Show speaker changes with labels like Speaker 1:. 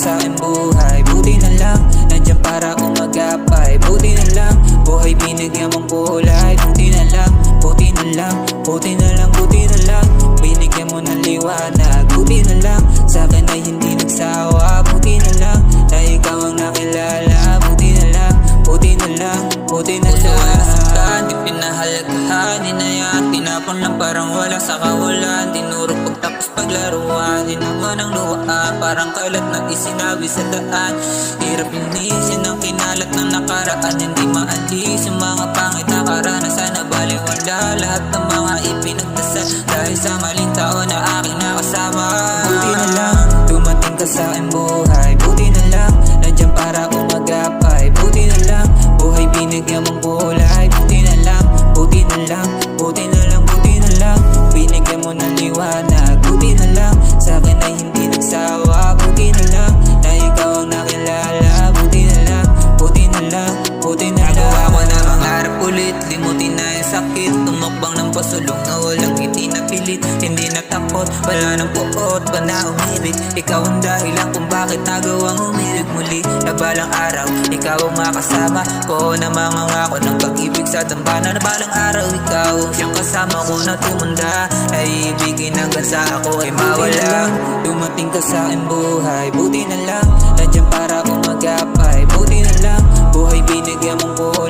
Speaker 1: sa aking buhay, buti na lang. Nandiyan para umagapay, buti na lang. Buhay binigyan mong kulay, buti na lang. Buti na lang, buti na lang, buti na lang. Binigyan mo ng liwanag, buti na lang. Sa akin ay hindi nagsawa, buti na lang. Na ikaw ang nakilala, buti na lang. Buti na lang, buti na lang. Nasaktan, di pinahalagahan, hinayaan, tinapon lang parang wala sa kawalan. Dinuro pagtapos paglaruan, di naman ang luhaan, parang kalat na isinabi sa daan. Hirap linisin ang kinalat ng nakaraan, hindi maalis yung mga pangit na karanasan na baliwala. Lahat ng mga ipinagdasal dahil sa maling tao na aking nakasama. Buti na lang, dumating ka sa aking buhay, buti na lang. Nandiyan para umagapay, buti na lang. Buhay binigyan mong kulay, buti na lang. Buti na lang, buti na lang, buti na lang. Binigyan mo ng liwanag, buti na lang. Sa akin ay hindi nagsawa, buti na lang. Na ikaw ang nakilala, buti na lang. Buti na lang, buti na lang. Nagawa ko na mangarap ulit, limutin na yung sakit. Tumakbang ng pasulong na walang ngiti na pilit. Hindi natakot, wala nang puot, ba na umibig. Ikaw ang dahilan kung bakit nagawang umilig muli. Na balang araw, ikaw ang makasama ko na mangangako ng pag-ibig sa dambana. Na balang araw, ikaw ang siyang kasama ko na tumunda. Ay ibigin hanggang sa ako ay mawala. Dumating ka sa aking buhay, buti na lang. Nandiyan para umagapay, buti na lang. Buhay binigyan mong kulay,